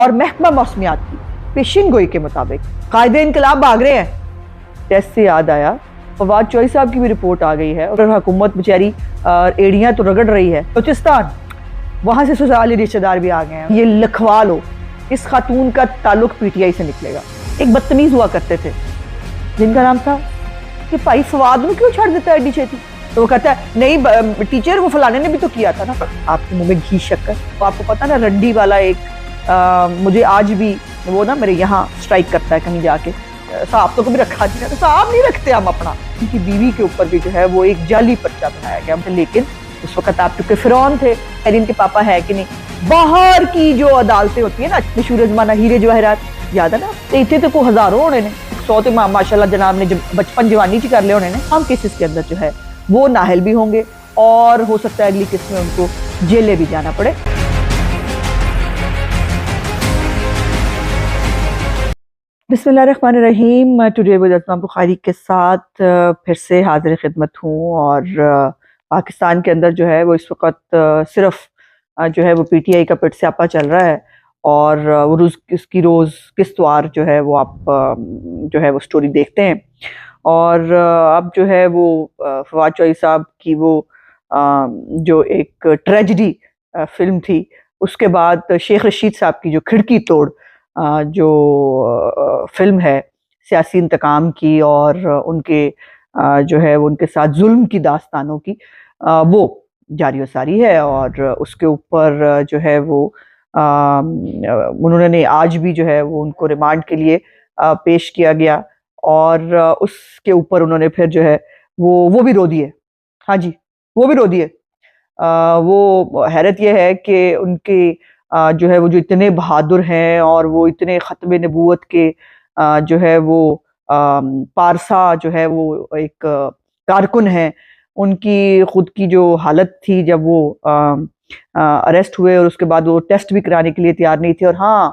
اور محکمہ موسمیات کی پیشین گوئی کے مطابق قائد انقلاب بھاگ رہے ہیں۔ ٹیسٹ سے یاد آیا فواد چوہدری صاحب کی بھی رپورٹ آ گئی ہے اور حکومت بیچاری ایڑیاں تو رگڑ رہی ہے۔ بلوچستان وہاں سے سسرالی رشتہ دار بھی آ گئے ہیں۔ یہ لکھوا لو، اس خاتون کا تعلق پی ٹی آئی سے نکلے گا۔ ایک بدتمیز ہوا کرتے تھے جن کا نام تھا کہ بھائی فواد نے کیوں چھڑ دیتا ہے ایڈی چھیتی؟ تو وہ کہتا ہے نہیں ٹیچر وہ فلانے نے بھی تو کیا تھا نا۔ آپ کے منہ میں گھی شکر، تو آپ کو پتا نا رنڈی والا ایک مجھے آج بھی وہ نا میرے یہاں سٹرائک کرتا ہے کہیں جا کے، صاحب تو کبھی رکھا نہیں ہے، صاحب نہیں رکھتے ہم اپنا۔ ان کی بیوی کے اوپر بھی جو ہے وہ ایک جعلی پرچہ بنایا گیا، لیکن اس وقت آپ چونکہ فرعون تھے، ان کے پاپا ہے کہ نہیں۔ باہر کی جو عدالتیں ہوتی ہیں نا، مشہور زمانہ ہیرے جواہرات یاد ہے نا، اتنے تو کوئی ہزاروں ہونے نے، 100 تو ماشاء اللہ جناب نے بچپن جوانی چ کر لے ہونے نے۔ ہم کیسز کے اندر جو ہے وہ نااہل بھی ہوں گے اور ہو سکتا ہے اگلی قسط میں ان کو جیلے بھی جانا پڑے۔ بسم اللہ الرحمن الرحیم۔ ٹوڈے ود اسماء بخاری کے ساتھ پھر سے حاضر خدمت ہوں، اور پاکستان کے اندر جو ہے وہ اس وقت صرف جو ہے وہ پی ٹی آئی کا پٹ سیاپا چل رہا ہے، اور وہ اس کی روز قسطوار جو ہے وہ آپ جو ہے وہ سٹوری دیکھتے ہیں۔ اور اب جو ہے وہ فواد چوہدری صاحب کی وہ جو ایک ٹریجڈی فلم تھی، اس کے بعد شیخ رشید صاحب کی جو کھڑکی توڑ جو فلم ہے سیاسی انتقام کی اور ان کے جو ہے وہ ان کے ساتھ ظلم کی داستانوں کی، وہ جاری و ساری ہے۔ اور اس کے اوپر جو ہے وہ انہوں نے آج بھی جو ہے وہ ان کو ریمانڈ کے لیے پیش کیا گیا، اور اس کے اوپر انہوں نے پھر جو ہے وہ بھی رو دیے۔ ہاں جی، وہ بھی رو دیے۔ وہ حیرت یہ ہے کہ ان کے جو ہے وہ جو اتنے بہادر ہیں اور وہ اتنے ختم نبوت کے جو ہے وہ پارسا جو ہے وہ ایک کارکن ہیں، ان کی خود کی جو حالت تھی جب وہ اریسٹ ہوئے اور اس کے بعد وہ ٹیسٹ بھی کرانے کے لیے تیار نہیں تھے۔ اور ہاں،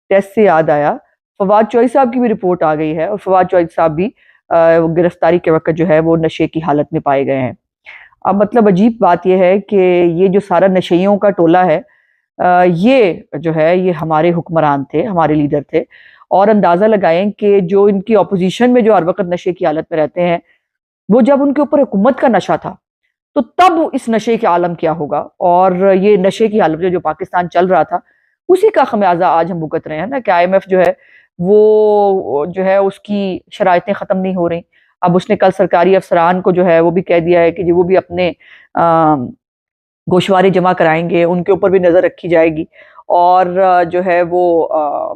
ٹیسٹ سے یاد آیا فواد چوہدری صاحب کی بھی رپورٹ آ گئی ہے، اور فواد چوہدری صاحب بھی گرفتاری کے وقت جو ہے وہ نشے کی حالت میں پائے گئے ہیں۔ اب مطلب عجیب بات یہ ہے کہ یہ جو سارا نشیوں کا ٹولہ ہے، یہ جو ہے یہ ہمارے حکمران تھے، ہمارے لیڈر تھے، اور اندازہ لگائیں کہ جو ان کی اپوزیشن میں جو ہر وقت نشے کی حالت میں رہتے ہیں، وہ جب ان کے اوپر حکومت کا نشہ تھا تو تب اس نشے کے عالم کیا ہوگا۔ اور یہ نشے کی حالت جو پاکستان چل رہا تھا، اسی کا خمیازہ آج ہم بھگت رہے ہیں نا، کہ آئی ایم ایف جو ہے وہ جو ہے اس کی شرائطیں ختم نہیں ہو رہی۔ اب اس نے کل سرکاری افسران کو جو ہے وہ بھی کہہ دیا ہے کہ وہ بھی اپنے گوشوارے جمع کرائیں گے، ان کے اوپر بھی نظر رکھی جائے گی، اور جو ہے وہ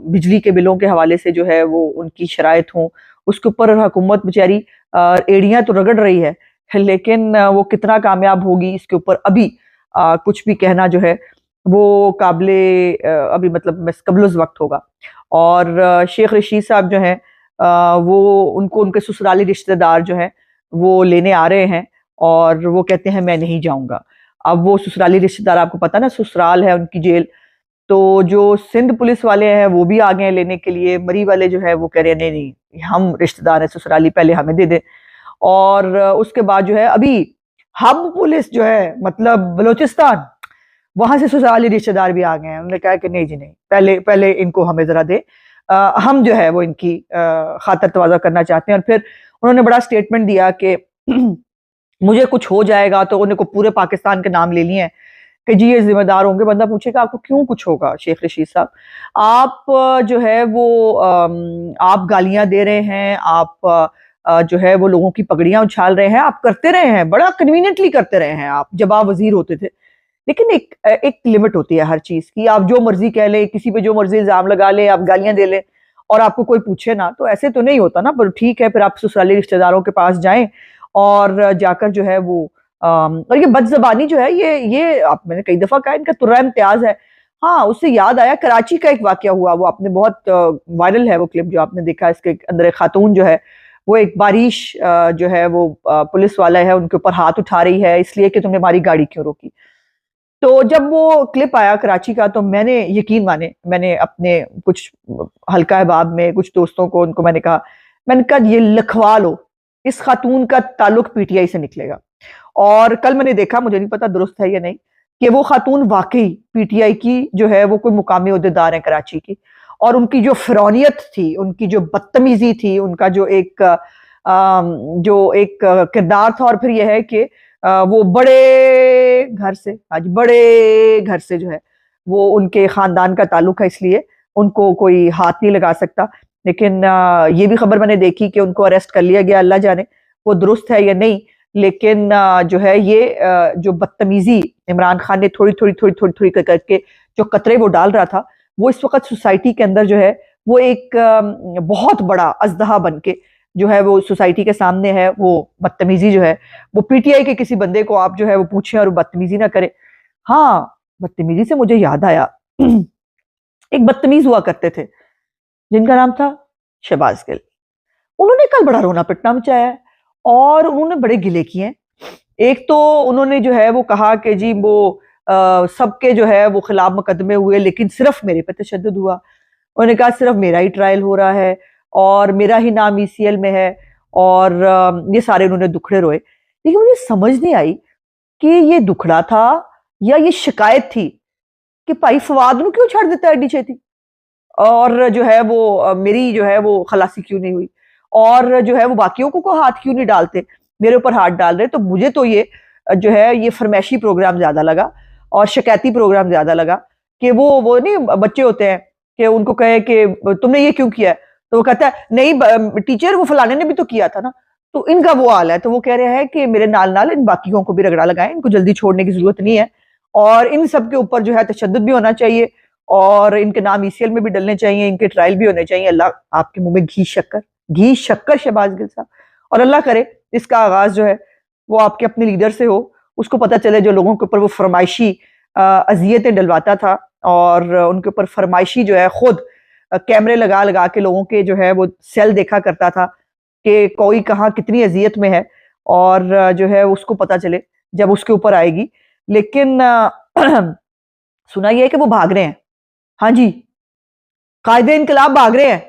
بجلی کے بلوں کے حوالے سے جو ہے وہ ان کی شرائط ہوں، اس کے اوپر حکومت بیچاری ایڑیاں تو رگڑ رہی ہے، لیکن وہ کتنا کامیاب ہوگی اس کے اوپر ابھی کچھ بھی کہنا جو ہے وہ قابل ابھی مطلب قبل از وقت ہوگا۔ اور شیخ رشید صاحب جو ہیں وہ ان کو ان کے سسرالی رشتہ دار جو ہیں وہ لینے آ رہے ہیں، اور وہ کہتے ہیں میں نہیں جاؤں گا۔ اب وہ سسرالی رشتہ دار آپ کو پتہ نا سسرال ہے ان کی جیل، تو جو سندھ پولیس والے ہیں وہ بھی آ گئے ہیں لینے کے لیے، مری والے جو ہے وہ کہہ رہے ہیں نہیں ہم رشتہ دار ہیں سسرالی، پہلے ہمیں دے دیں۔ اور اس کے بعد جو ہے ابھی ہب پولیس جو ہے مطلب بلوچستان، وہاں سے سسرالی رشتہ دار بھی آ گئے ہیں، انہوں نے کہا کہ نہیں جی نہیں، پہلے ان کو ہمیں ذرا دے، ہم جو ہے وہ ان کی خاطر تواضع کرنا چاہتے ہیں۔ اور پھر انہوں نے بڑا سٹیٹمنٹ دیا کہ مجھے کچھ ہو جائے گا تو انہیں کو پورے پاکستان کے نام لے لیے ہیں کہ جی یہ ذمہ دار ہوں گے۔ بندہ پوچھے گا آپ کو کیوں کچھ ہوگا شیخ رشید صاحب؟ آپ جو ہے وہ آپ گالیاں دے رہے ہیں، آپ جو ہے وہ لوگوں کی پگڑیاں اچھال رہے ہیں، آپ کرتے رہے ہیں، بڑا کنویننٹلی کرتے رہے ہیں آپ جب آپ وزیر ہوتے تھے، لیکن ایک لمٹ ہوتی ہے ہر چیز کی۔ آپ جو مرضی کہہ لیں، کسی پہ جو مرضی الزام لگا لیں، آپ گالیاں دے لیں اور آپ کو کوئی پوچھے نا، تو ایسے تو نہیں ہوتا نا۔ پر ٹھیک ہے، پھر آپ سسرالی رشتہ داروں کے پاس جائیں اور جا کر جو ہے وہ اور یہ بد زبانی جو ہے یہ آپ میں نے کئی دفعہ کہا ان کا ترہ امتیاز ہے۔ ہاں، اس سے یاد آیا کراچی کا ایک واقعہ ہوا، وہ آپ نے بہت وائرل ہے وہ کلپ جو آپ نے دیکھا، اس کے اندر ایک خاتون جو ہے وہ ایک بارش جو ہے وہ پولیس والا ہے ان کے اوپر ہاتھ اٹھا رہی ہے اس لیے کہ تم نے ہماری گاڑی کیوں روکی۔ تو جب وہ کلپ آیا کراچی کا تو میں نے یقین مانے، میں نے اپنے کچھ حلقہ احباب میں کچھ دوستوں کو ان کو میں نے کہا یہ لکھوا لو، اس خاتون کا تعلق پی ٹی آئی سے نکلے گا۔ اور کل میں نے دیکھا، مجھے نہیں پتا درست ہے یا نہیں، کہ وہ خاتون واقعی پی ٹی آئی کی جو ہے وہ کوئی مقامی عہدیدار ہیں کراچی کی، اور ان کی جو فرونیت تھی، ان کی جو بدتمیزی تھی، ان کا جو ایک کردار تھا، اور پھر یہ ہے کہ وہ بڑے گھر سے، آج بڑے گھر سے جو ہے وہ ان کے خاندان کا تعلق ہے، اس لیے ان کو کوئی ہاتھ نہیں لگا سکتا. لیکن یہ بھی خبر میں نے دیکھی کہ ان کو اریسٹ کر لیا گیا، اللہ جانے وہ درست ہے یا نہیں. لیکن جو ہے یہ جو بدتمیزی عمران خان نے تھوڑی تھوڑی کر کے جو قطرے وہ ڈال رہا تھا، وہ اس وقت سوسائٹی کے اندر جو ہے وہ ایک بہت بڑا اژدہا بن کے جو ہے وہ سوسائٹی کے سامنے ہے. وہ بدتمیزی جو ہے وہ پی ٹی آئی کے کسی بندے کو آپ جو ہے وہ پوچھیں اور وہ بدتمیزی نہ کرے. ہاں، بدتمیزی سے مجھے یاد آیا، ایک بدتمیز ہوا کرتے تھے جن کا نام تھا شہباز گل. انہوں نے کل بڑا رونا پٹنا مچایا ہے اور انہوں نے بڑے گلے کیے ہیں. ایک تو انہوں نے جو ہے وہ کہا کہ جی وہ سب کے جو ہے وہ خلاف مقدمے ہوئے لیکن صرف میرے پہ تشدد ہوا. انہوں نے کہا صرف میرا ہی ٹرائل ہو رہا ہے اور میرا ہی نام ای سی ایل میں ہے، اور یہ سارے انہوں نے دکھڑے روئے. لیکن مجھے سمجھ نہیں آئی کہ یہ دکھڑا تھا یا یہ شکایت تھی کہ بھائی فواد نو کیوں چھڑ دیتا ہے ایڈی چھیتی، اور جو ہے وہ میری جو ہے وہ خلاصی کیوں نہیں ہوئی، اور جو ہے وہ باقیوں کو ہاتھ کیوں نہیں ڈالتے، میرے اوپر ہاتھ ڈال رہے. تو مجھے تو یہ جو ہے یہ فرمائشی پروگرام زیادہ لگا اور شکایتی پروگرام زیادہ لگا کہ وہ نہیں بچے ہوتے ہیں کہ ان کو کہے کہ تم نے یہ کیوں کیا ہے، تو وہ کہتا ہے نہیں ٹیچر وہ فلانے نے بھی تو کیا تھا نا. تو ان کا وہ حال ہے. تو وہ کہہ رہے ہیں کہ میرے نال ان باقیوں کو بھی رگڑا لگائیں، ان کو جلدی چھوڑنے کی ضرورت نہیں ہے، اور ان سب کے اوپر جو ہے تشدد بھی ہونا چاہیے، اور ان کے نام ای سی ایل میں بھی ڈلنے چاہیے، ان کے ٹرائل بھی ہونے چاہیے. اللہ آپ کے منہ میں گھی شکر شہباز گل صاحب، اور اللہ کرے اس کا آغاز جو ہے وہ آپ کے اپنے لیڈر سے ہو، اس کو پتہ چلے جو لوگوں کے اوپر وہ فرمائشی اذیتیں ڈلواتا تھا اور ان کے اوپر فرمائشی جو ہے خود کیمرے لگا لگا کے لوگوں کے جو ہے وہ سیل دیکھا کرتا تھا کہ کوئی کہاں کتنی اذیت میں ہے، اور جو ہے اس کو پتہ چلے جب اس کے اوپر آئے گی. لیکن سنا یہ ہے کہ وہ بھاگ رہے ہیں. ہاں جی، قائد انقلاب بھاگ رہے ہیں.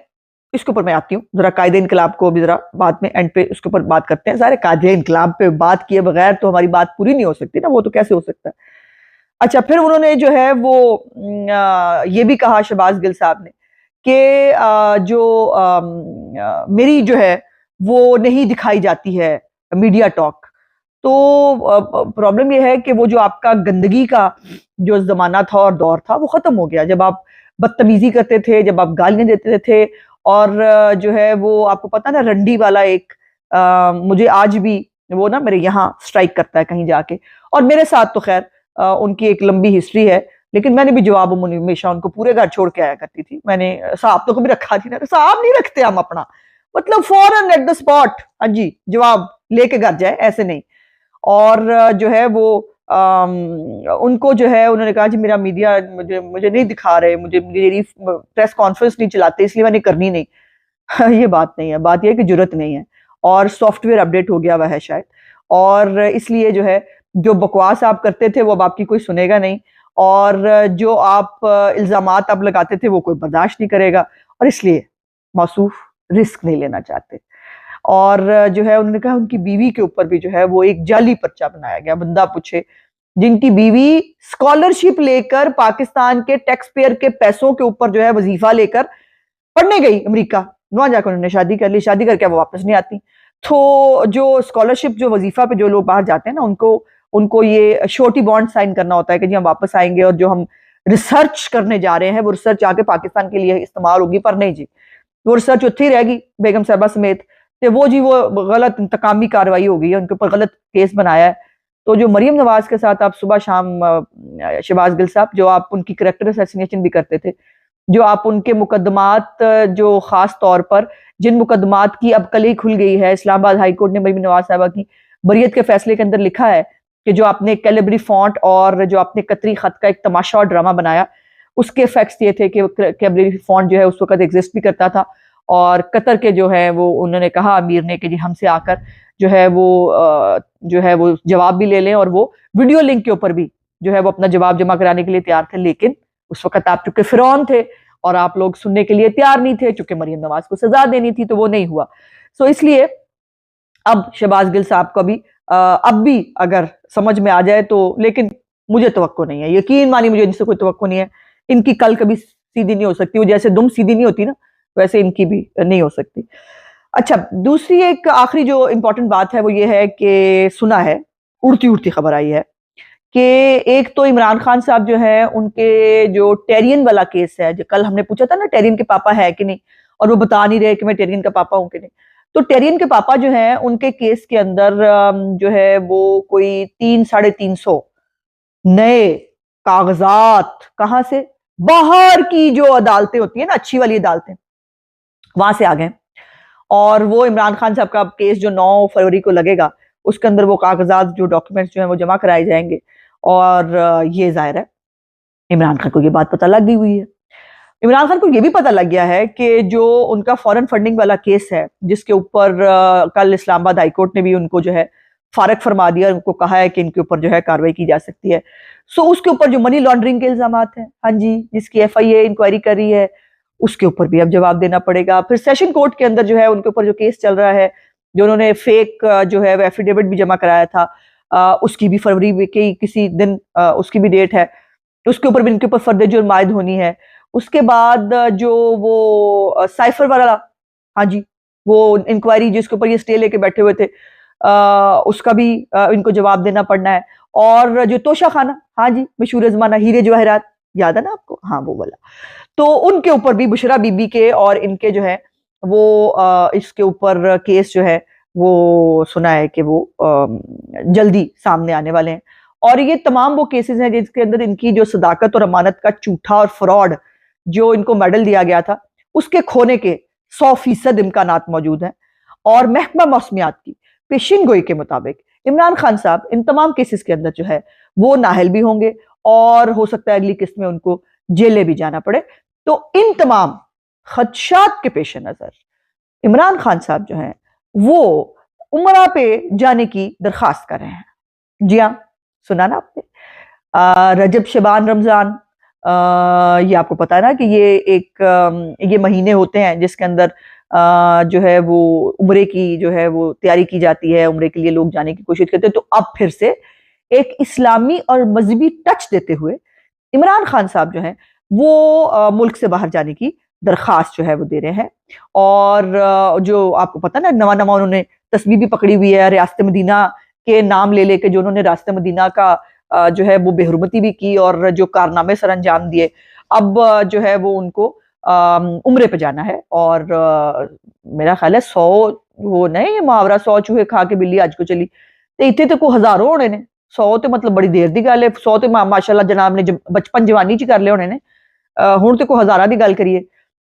اس کے اوپر میں آتی ہوں ذرا، قائد انقلاب کو بھی ذرا بعد میں اینڈ پہ اس کے اوپر بات کرتے ہیں. سارے قائد انقلاب پہ بات کیے بغیر تو ہماری بات پوری نہیں ہو سکتی نا، وہ تو کیسے ہو سکتا ہے. اچھا، پھر انہوں نے جو ہے وہ یہ بھی کہا شہباز گل صاحب نے کہ جو میری جو ہے وہ نہیں دکھائی جاتی ہے میڈیا ٹاک. تو پرابلم یہ ہے کہ وہ جو آپ کا گندگی کا جو زمانہ تھا اور دور تھا وہ ختم ہو گیا، جب آپ بدتمیزی کرتے تھے، جب آپ گالیاں دیتے تھے، اور جو ہے وہ آپ کو پتا نا رنڈی والا ایک مجھے آج بھی وہ نا میرے یہاں سٹرائک کرتا ہے کہیں جا کے. اور میرے ساتھ تو خیر ان کی ایک لمبی ہسٹری ہے، لیکن میں نے بھی جواب ہمیشہ ان کو پورے گھر چھوڑ کے آیا کرتی تھی. میں نے صاحب تو کبھی رکھا تھی نا، صاحب نہیں رکھتے ہم اپنا، مطلب فوراً ایٹ دا اسپاٹ ہاں جی جواب لے کے گھر جائے، ایسے نہیں. اور جو ہے وہ ان کو جو ہے انہوں نے کہا جی میرا میڈیا مجھے نہیں دکھا رہے، مجھے میری پریس کانفرنس نہیں چلاتے اس لیے میں نے کرنی نہیں. یہ بات نہیں ہے، بات یہ ہے کہ جرت نہیں ہے، اور سافٹ ویئر اپڈیٹ ہو گیا ہوا ہے شاید، اور اس لیے جو ہے جو بکواس آپ کرتے تھے وہ اب آپ کی کوئی سنے گا نہیں، اور جو آپ الزامات اب لگاتے تھے وہ کوئی برداشت نہیں کرے گا، اور اس لیے موصوف رسک نہیں لینا چاہتے. اور جو ہے انہوں نے کہا ان کی بیوی کے اوپر بھی جو ہے وہ ایک جعلی پرچہ بنایا گیا. بندہ پوچھے جن کی بیوی اسکالرشپ لے کر پاکستان کے ٹیکس پیئر کے پیسوں کے اوپر جو ہے وظیفہ لے کر پڑھنے گئی امریکہ، وہاں جا کر انہوں نے شادی کر لی، شادی کر کے وہ واپس نہیں آتی. تو جو اسکالرشپ جو وظیفہ پہ جو لوگ باہر جاتے ہیں نا ان کو یہ شورٹی بانڈ سائن کرنا ہوتا ہے کہ جی ہم واپس آئیں گے، اور جو ہم ریسرچ کرنے جا رہے ہیں وہ ریسرچ آ کے پاکستان کے لیے استعمال ہوگی. پر نہیں جی، وہ ریسرچ اتھی رہے گی بیگم صاحبہ سمیت، وہ جی وہ غلط انتقامی کارروائی ہو گئی ہے، ان کے اوپر غلط کیس بنایا ہے. تو جو مریم نواز کے ساتھ آپ صبح شام شہباز گل صاحب جو آپ ان کی کریکٹر اسیسینیشن بھی کرتے تھے، جو آپ ان کے مقدمات جو خاص طور پر جن مقدمات کی اب کل ہی کھل گئی ہے، اسلام آباد ہائی کورٹ نے مریم نواز صاحبہ کی بریت کے فیصلے کے اندر لکھا ہے کہ جو آپ نے کیلیبری فونٹ اور جو آپ نے قطری خط کا ایک تماشا اور ڈرامہ بنایا، اس کے ایفیکٹس یہ تھے کہ کیلیبری فونٹ جو ہے اس وقت ایگزسٹ بھی کرتا تھا، اور قطر کے جو ہے وہ انہوں نے کہا امیر نے کہ جی ہم سے آ کر جو ہے وہ جواب بھی لے لیں، اور وہ ویڈیو لنک کے اوپر بھی جو ہے وہ اپنا جواب جمع کرانے کے لیے تیار تھے. لیکن اس وقت آپ چونکہ فرعون تھے اور آپ لوگ سننے کے لیے تیار نہیں تھے، چونکہ مریم نواز کو سزا دینی تھی تو وہ نہیں ہوا. سو اس لیے اب شہباز گل صاحب کو بھی اب بھی اگر سمجھ میں آ جائے تو، لیکن مجھے توقع نہیں ہے، یقین مانی مجھے ان سے کوئی توقع نہیں ہے. ان کی کل کبھی سیدھی نہیں ہو سکتی، وہ جیسے دم سیدھی نہیں ہوتی نا ویسے ان کی بھی نہیں ہو سکتی. اچھا، دوسری ایک آخری جو امپورٹنٹ بات ہے وہ یہ ہے کہ سنا ہے، اڑتی خبر آئی ہے کہ ایک تو عمران خان صاحب جو ہے ان کے جو ٹیرین والا کیس ہے، جو کل ہم نے پوچھا تھا نا ٹیرین کے پاپا ہے کہ نہیں، اور وہ بتا نہیں رہے کہ میں ٹیرین کا پاپا ہوں کہ نہیں. تو ٹیرین کے پاپا جو ہیں ان کے کیس کے اندر جو ہے وہ کوئی 300-350 نئے کاغذات کہاں سے، باہر کی جو عدالتیں ہوتی ہیں نا، اچھی والی عدالتیں، وہاں سے آ گئے. اور وہ عمران خان صاحب کا کیس جو 9 فروری کو لگے گا اس کے اندر وہ کاغذات جو ڈاکیومنٹس جو ہیں وہ جمع کرائے جائیں گے. اور یہ ظاہر ہے عمران خان کو یہ بات پتہ لگ گئی ہوئی ہے. عمران خان کو یہ بھی پتہ لگ گیا ہے کہ جو ان کا فورن فنڈنگ والا کیس ہے جس کے اوپر کل اسلام آباد ہائی کورٹ نے بھی ان کو جو ہے فارغ فرما دیا، ان کو کہا ہے کہ ان کے اوپر جو ہے کارروائی کی جا سکتی ہے. سو اس کے اوپر جو منی لانڈرنگ کے الزامات ہیں، ہاں جی، جس کی ایف آئی اے انکوائری کر رہی ہے، اس کے اوپر بھی اب جواب دینا پڑے گا. پھر سیشن کورٹ کے اندر جو ہے ان کے اوپر جو کیس چل رہا ہے، جو انہوں نے فیک جو ہے ایفیڈیوٹ بھی جمع کرایا تھا، اس کی بھی فروری کے کسی دن اس کی بھی ڈیٹ ہے، اس کے اوپر بھی ان کے اوپر فرد جرم عائد ہونی ہے. اس کے بعد جو وہ سائفر والا، ہاں جی، وہ انکوائری جس کے اوپر یہ اسٹے لے کے بیٹھے ہوئے تھے، اس کا بھی ان کو جواب دینا پڑنا ہے. اور جو توشہ خانہ، ہاں جی، مشہور زمانہ ہیرے جواہرات، یاد ہے نا آپ کو، ہاں وہ والا، تو ان کے اوپر بھی بشرا بی بی کے اور ان کے جو ہے وہ اس کے اوپر کیس جو ہے وہ سنا ہے کہ وہ جلدی سامنے آنے والے ہیں. اور یہ تمام وہ کیسز ہیں جس کے اندر ان کی جو صداقت اور امانت کا جھوٹا اور فراڈ جو ان کو میڈل دیا گیا تھا اس کے کھونے کے 100% امکانات موجود ہیں. اور محکمہ موسمیات کی پیشین گوئی کے مطابق عمران خان صاحب ان تمام کیسز کے اندر جو ہے وہ نااہل بھی ہوں گے، اور ہو سکتا ہے اگلی قسط میں ان کو جیلے بھی جانا پڑے. تو ان تمام خدشات کے پیش نظر عمران خان صاحب جو ہیں وہ عمرہ پہ جانے کی درخواست کر رہے ہیں. جی ہاں، سنا نا آپ نے، رجب شعبان رمضان، یہ آپ کو پتا ہے نا کہ یہ مہینے ہوتے ہیں جس کے اندر جو ہے وہ عمرے کی جو ہے وہ تیاری کی جاتی ہے، عمرے کے لیے لوگ جانے کی کوشش کرتے ہیں. تو اب پھر سے ایک اسلامی اور مذہبی ٹچ دیتے ہوئے عمران خان صاحب جو ہیں وہ ملک سے باہر جانے کی درخواست جو ہے وہ دے رہے ہیں. اور جو آپ کو پتا نا نواں انہوں نے تصویر بھی پکڑی ہوئی ہے ریاست مدینہ کے نام لے کے، جو انہوں نے ریاست مدینہ کا جو ہے وہ بے حرمتی بھی کی اور جو کارنامے سر انجام دیے. اب جو ہے وہ ان کو عمرے پہ جانا ہے. اور میرا خیال ہے 100 وہ نہیں محاورہ 100 چوہے کھا کے بلی آج کو چلی، تے اتنے تو کوئی ہزاروں ہونے نے، 100 تو مطلب بڑی دیر دی گل ہے. 100 تو ماشاءاللہ جناب نے بچپن جوانی چ کر لے ہونے نے، ہن تو کوئی ہزاراں دی گل کریے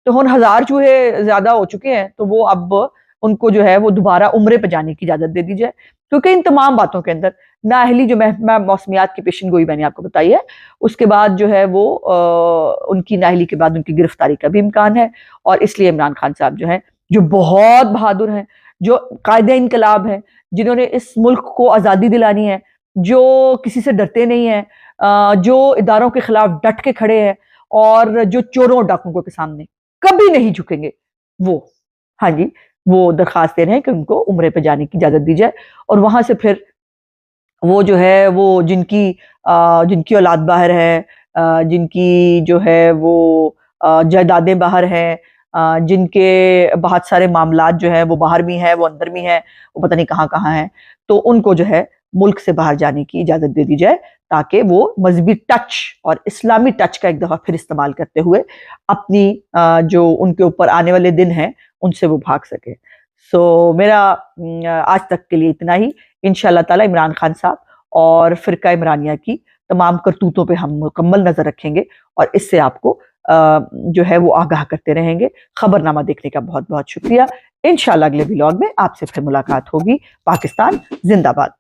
تو ہن 1000 چوہے زیادہ ہو چکے ہیں. تو وہ اب ان کو جو ہے وہ دوبارہ عمرے پہ جانے کی اجازت دے دی جائے، کیونکہ ان تمام باتوں کے اندر نااہلی جو محکمہ موسمیات کی پیشن گوئی میں نے آپ کو بتائی ہے، اس کے بعد جو ہے وہ ان کی نااہلی کے بعد ان کی گرفتاری کا بھی امکان ہے. اور اس لیے عمران خان صاحب جو ہیں، جو بہت بہادر ہیں، جو قائد انقلاب ہیں، جنہوں نے اس ملک کو آزادی دلانی ہے، جو کسی سے ڈرتے نہیں ہیں، جو اداروں کے خلاف ڈٹ کے کھڑے ہیں، اور جو چوروں اور ڈاکوؤں کے سامنے کبھی نہیں جھکیں گے، وہ ہاں جی وہ درخواست دے رہے ہیں کہ ان کو عمرے پہ جانے کی اجازت دی جائے. اور وہاں سے پھر وہ جو ہے وہ جن کی اولاد باہر ہے، جن کی جو ہے وہ جائیدادیں باہر ہیں، جن کے بہت سارے معاملات جو ہیں وہ باہر بھی ہیں، وہ اندر بھی ہیں، وہ پتہ نہیں کہاں کہاں ہیں، تو ان کو جو ہے ملک سے باہر جانے کی اجازت دے دی جائے تاکہ وہ مذہبی ٹچ اور اسلامی ٹچ کا ایک دفعہ پھر استعمال کرتے ہوئے اپنی جو ان کے اوپر آنے والے دن ہیں ان سے وہ بھاگ سکے. سو میرا آج تک کے لیے اتنا ہی. انشاءاللہ تعالی عمران خان صاحب اور فرقہ عمرانیہ کی تمام کرتوتوں پہ ہم مکمل نظر رکھیں گے، اور اس سے آپ کو جو ہے وہ آگاہ کرتے رہیں گے. خبرنامہ دیکھنے کا بہت بہت شکریہ. انشاءاللہ اگلے ولاگ میں آپ سے پھر ملاقات ہوگی. پاکستان زندہ باد.